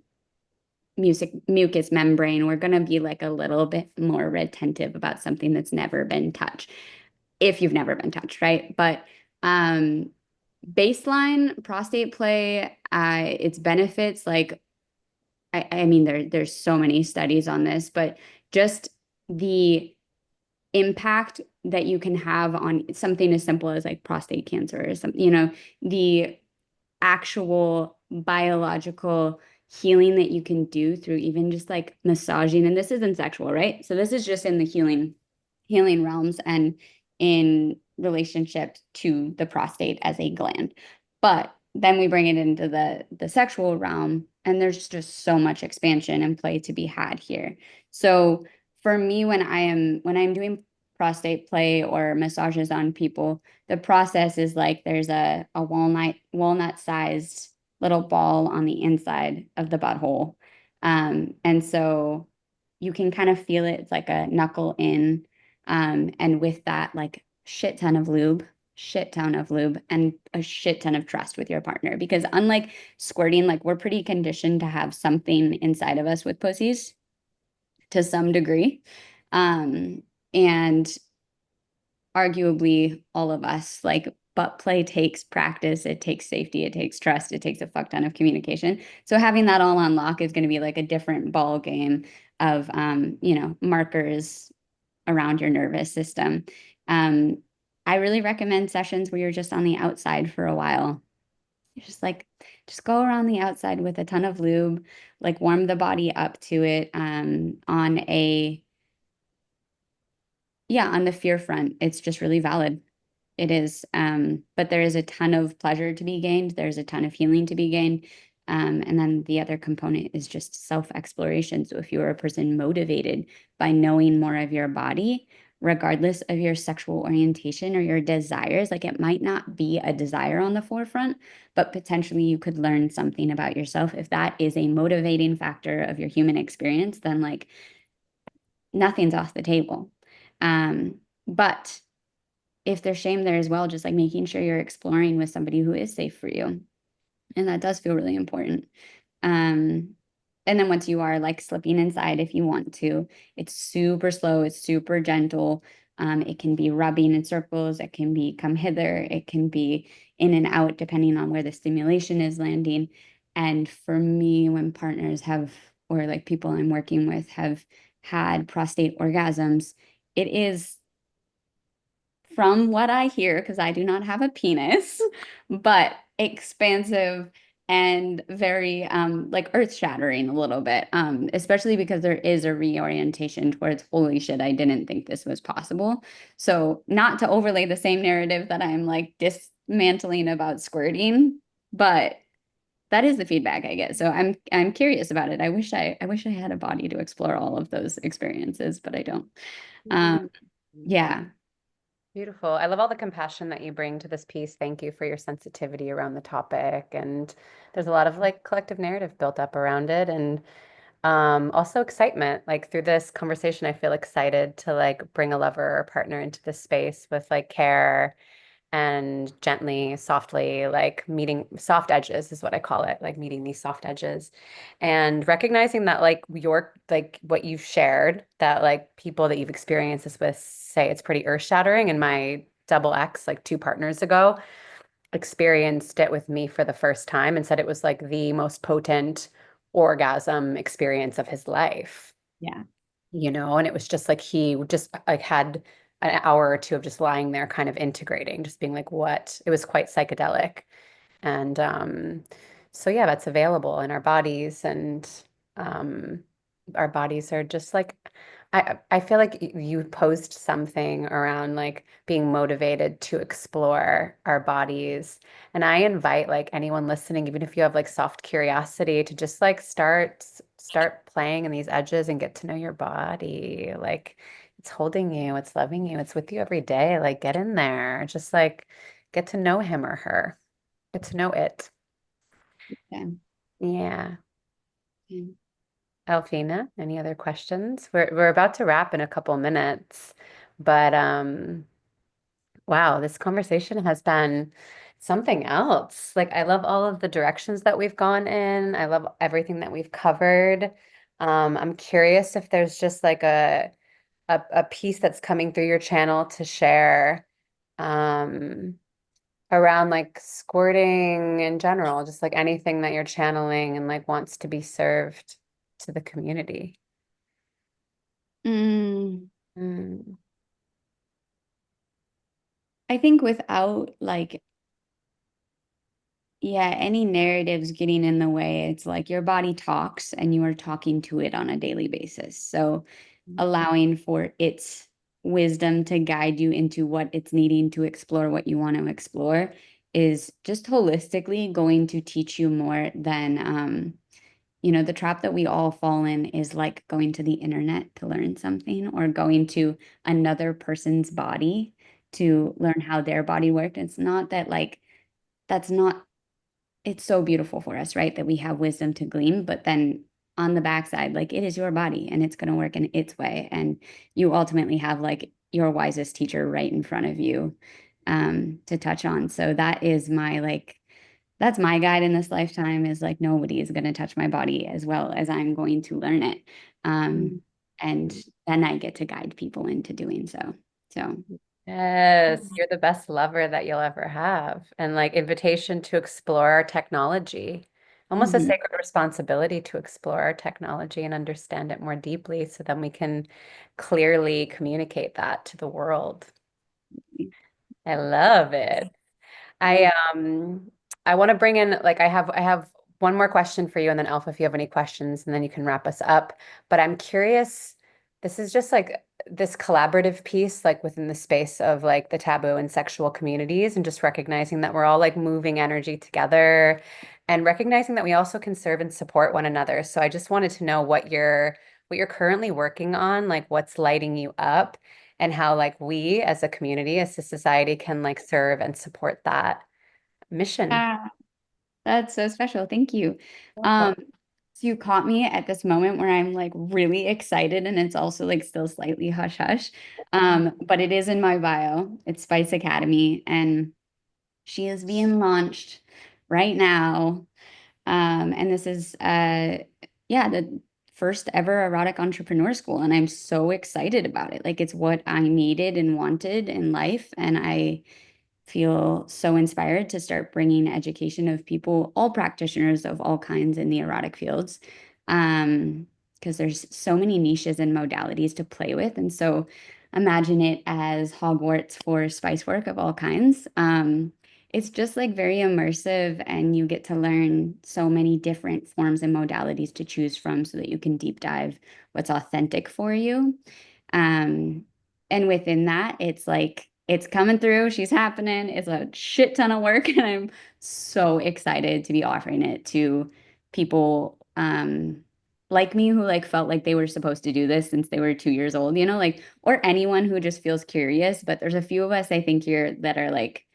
mucous membrane, we're going to be like a little bit more retentive about something that's never been touched, if you've never been touched, right? But um, baseline prostate play, its benefits, like I mean, there's so many studies on this, but just the impact that you can have on something as simple as like prostate cancer or something, the actual biological healing that you can do through even just like massaging. And this isn't sexual, right? So this is just in the healing realms and in relationship to the prostate as a gland. But then we bring it into the sexual realm, and there's just so much expansion and play to be had here. So for me, when I'm doing prostate play or massages on people, the process is like there's a walnut sized little ball on the inside of the butthole. And so you can kind of feel it. It's like a knuckle in. And with that, like shit ton of lube, and a shit ton of trust with your partner. Because unlike squirting, like we're pretty conditioned to have something inside of us with pussies to some degree. And arguably all of us, like butt play takes practice, it takes safety, it takes trust, it takes a fuck ton of communication. So having that all on lock is going to be like a different ball game of markers around your nervous system. Um, I really recommend sessions where you're just on the outside for a while. You're just go around the outside with a ton of lube, like warm the body up to it on the fear front. It's just really valid. It is. But there is a ton of pleasure to be gained. There's a ton of healing to be gained. And then the other component is just self-exploration. So if you are a person motivated by knowing more of your body, regardless of your sexual orientation or your desires. Like it might not be a desire on the forefront, but potentially you could learn something about yourself. If that is a motivating factor of your human experience, then like nothing's off the table. But if there's shame there as well, just like making sure you're exploring with somebody who is safe for you. And that does feel really important. Um, and then once you are like slipping inside, if you want to, it's super slow, it's super gentle. It can be rubbing in circles, it can be come hither, it can be in and out, depending on where the stimulation is landing. And for me, when partners have, or like people I'm working with have had prostate orgasms, it is, from what I hear, because I do not have a penis, but expansive and very like earth-shattering a little bit, especially because there is a reorientation towards holy shit, I didn't think this was possible. So not to overlay the same narrative that I'm like dismantling about squirting, but that is the feedback I get. So I'm curious about it. I wish I had a body to explore all of those experiences, but I don't. Mhm. Yeah. Beautiful. I love all the compassion that you bring to this piece. Thank you for your sensitivity around the topic. And there's a lot of like collective narrative built up around it. And also excitement. Like through this conversation, I feel excited to like bring a lover or partner into this space with like care and gently, softly, like meeting soft edges is what I call it, like meeting these soft edges and recognizing that like your like what you've shared, that like people that you've experienced this with say it's pretty earth-shattering. And my double X, like two partners ago, experienced it with me for the first time and said it was like the most potent orgasm experience of his life, Yeah. and it was just like he just like had an hour or two of just lying there kind of integrating, just being like, what? It was quite psychedelic. And so yeah, that's available in our bodies, and um, our bodies are just like I feel like you posed something around like being motivated to explore our bodies. And I invite like anyone listening, even if you have like soft curiosity, to just like start playing in these edges and get to know your body. Like it's holding you, it's loving you, it's with you every day. Like get in there, just like get to know him or her. Get to know it. Yeah. Yeah. Yeah. Alfina, any other questions? We're about to wrap in a couple minutes, but wow, this conversation has been something else. Like I love all of the directions that we've gone in. I love everything that we've covered. I'm curious if there's just like a piece that's coming through your channel to share. Um, Around like squirting in general, just like anything that you're channeling and like wants to be served to the community. Mm, Mm. I think without like, yeah, any narratives getting in the way, it's like your body talks and you are talking to it on a daily basis. So allowing for its wisdom to guide you into what it's needing to explore what you want to explore is just holistically going to teach you more than the trap that we all fall in is like going to the internet to learn something or going to another person's body to learn how their body worked. It's not that like that's not, it's so beautiful for us, right? That we have wisdom to glean, but then on the backside, like it is your body and it's going to work in its way. And you ultimately have like your wisest teacher right in front of you to touch on. So that is my like, that's my guide in this lifetime is like nobody is going to touch my body as well as I'm going to learn it. Um, and then I get to guide people into doing so. So, Yes, you're the best lover that you'll ever have. And like invitation to explore our technology, almost a mhm. sacred responsibility to explore our technology and understand it more deeply so then we can clearly communicate that to the world. I love it. Yeah. I want to bring in like I have one more question for you and then Alpha if you have any questions and then you can wrap us up. But I'm curious, this is just like this collaborative piece like within the space of like the taboo and sexual communities and just recognizing that we're all like moving energy together and recognizing that we also can serve and support one another. So I just wanted to know what you're currently working on, like what's lighting you up and how like we as a community, as a society can like serve and support that mission. Ah, that's so special. Thank you. Welcome. So you caught me at this moment where I'm like really excited and it's also like still slightly hush hush. But it is in my bio. It's Spice Academy and she is being launched right now. And this is yeah, the first ever erotic entrepreneur school. And I'm so excited about it. Like it's what I needed and wanted in life. And I feel so inspired to start bringing education of people, all practitioners of all kinds in the erotic fields, because there's so many niches and modalities to play with. And so imagine it as Hogwarts for spice work of all kinds. It's just like very immersive, and you get to learn so many different forms and modalities to choose from so that you can deep dive what's authentic for you. Um, and within that, it's like it's coming through. She's happening. It's a shit ton of work, and I'm so excited to be offering it to people like me who like felt like they were supposed to do this since they were 2 years old, you know, like or anyone who just feels curious. But there's a few of us I think here that are like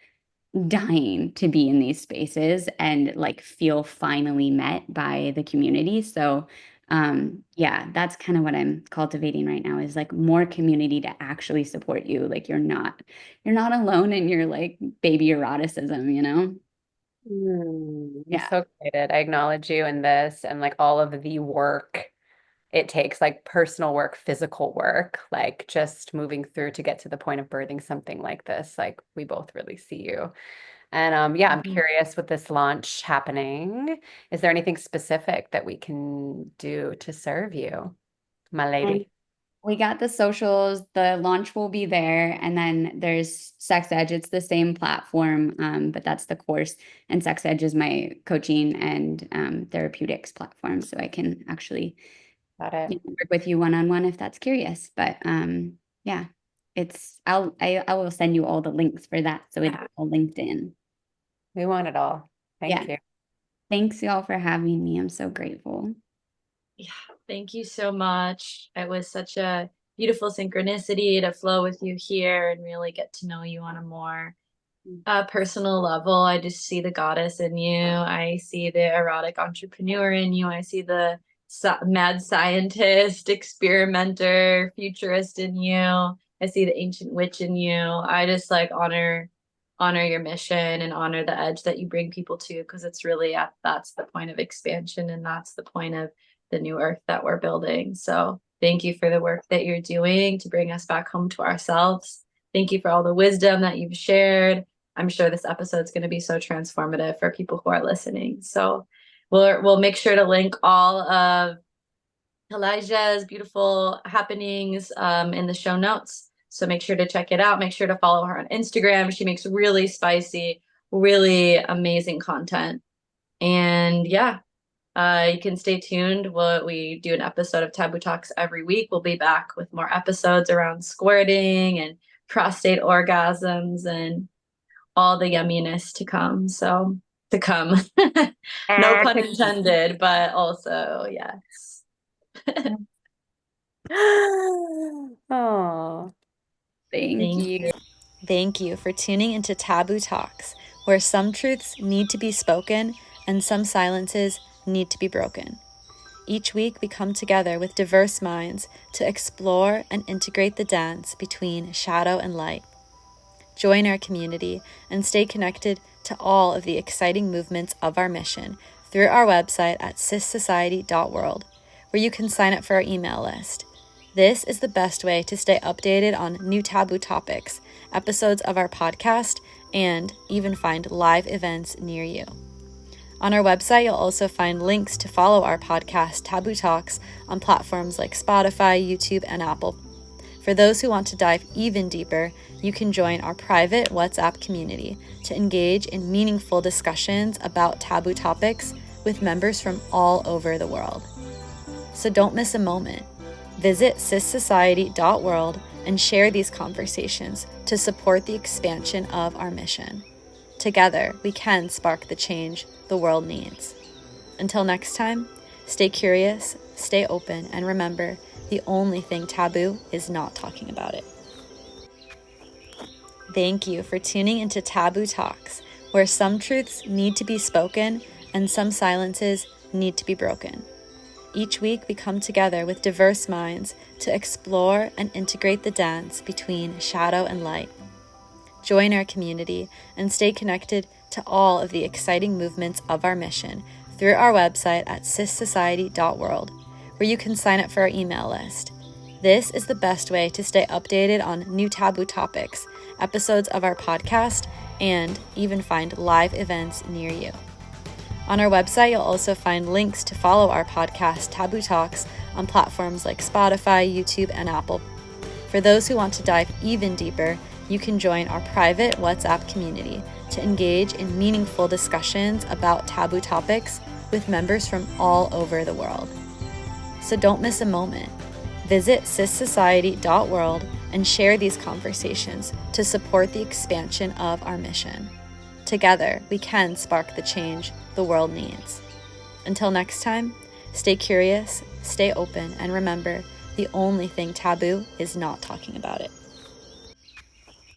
dying to be in these spaces and like feel finally met by the community. So yeah, that's kind of what I'm cultivating right now is like more community to actually support you. Like you're not alone in your like baby eroticism, you know? I'm Yeah. so excited. I acknowledge you in this and like all of the work it takes, like personal work, physical work, like just moving through to get to the point of birthing something like this. Like we both really see you. And yeah, I'm Mhm. curious with this launch happening. Is there anything specific that we can do to serve you, my And lady? we got the socials, the launch will be there, and then there's Sex Edge. It's the same platform, but that's the course. And Sex Edge is my coaching and therapeutics platform, so I can actually Got it. work with you one on one if that's curious. But yeah, I will send you all the links for that, so it's Yeah. all linked in. We want it all. Yeah, Thank you. thanks y'all for having me. I'm so grateful. Yeah, thank you so much. It was such a beautiful synchronicity to flow with you here and really get to know you on a more personal level. I just see the goddess in you. I see the erotic entrepreneur in you. I see the mad scientist, experimenter, futurist in you. I see the ancient witch in you. I just like honor your mission and honor the edge that you bring people to because it's really at that's the point of expansion and that's the point of the new earth that we're building. So thank you for the work that you're doing to bring us back home to ourselves. Thank you for all the wisdom that you've shared. I'm sure this episode is going to be so transformative for people who are listening. So we'll make sure to link all of Kalyja's beautiful happenings in the show notes. So make sure to check it out. Make sure to follow her on Instagram. She makes really spicy, really amazing content. And yeah, you can stay tuned. We do an episode of Taboo Talks every week. We'll be back with more episodes around squirting and prostate orgasms and all the yumminess to come. So to come. No pun intended, but also yes. Oh, Thank Thank you. you. Thank you for tuning into Taboo Talks, where some truths need to be spoken and some silences need to be broken. Each week, we come together with diverse minds to explore and integrate the dance between shadow and light. Join our community and stay connected to all of the exciting movements of our mission through our website at SISociety.world, where you can sign up for our email list. This is the best way to stay updated on new taboo topics, episodes of our podcast, and even find live events near you. On our website, you'll also find links to follow our podcast, Taboo Talks, on platforms like Spotify, YouTube, and Apple. For those who want to dive even deeper, you can join our private WhatsApp community to engage in meaningful discussions about taboo topics with members from all over the world. So don't miss a moment. Visit SISociety.world and share these conversations to support the expansion of our mission. Together, we can spark the change the world needs. Until next time, stay curious, stay open, and remember, the only thing taboo is not talking about it. Thank you for tuning into Taboo Talks, where some truths need to be spoken and some silences need to be broken. Each week we come together with diverse minds to explore and integrate the dance between shadow and light. Join our community and stay connected to all of the exciting movements of our mission through our website at SISociety.world, where you can sign up for our email list. This is the best way to stay updated on new taboo topics, episodes of our podcast, and even find live events near you. On our website, you'll also find links to follow our podcast, Taboo Talks, on platforms like Spotify, YouTube, and Apple. For those who want to dive even deeper, you can join our private WhatsApp community to engage in meaningful discussions about taboo topics with members from all over the world. So don't miss a moment. Visit SISociety.world and share these conversations to support the expansion of our mission. Together, we can spark the change the world needs. Until next time, stay curious, stay open, and remember, the only thing taboo is not talking about it.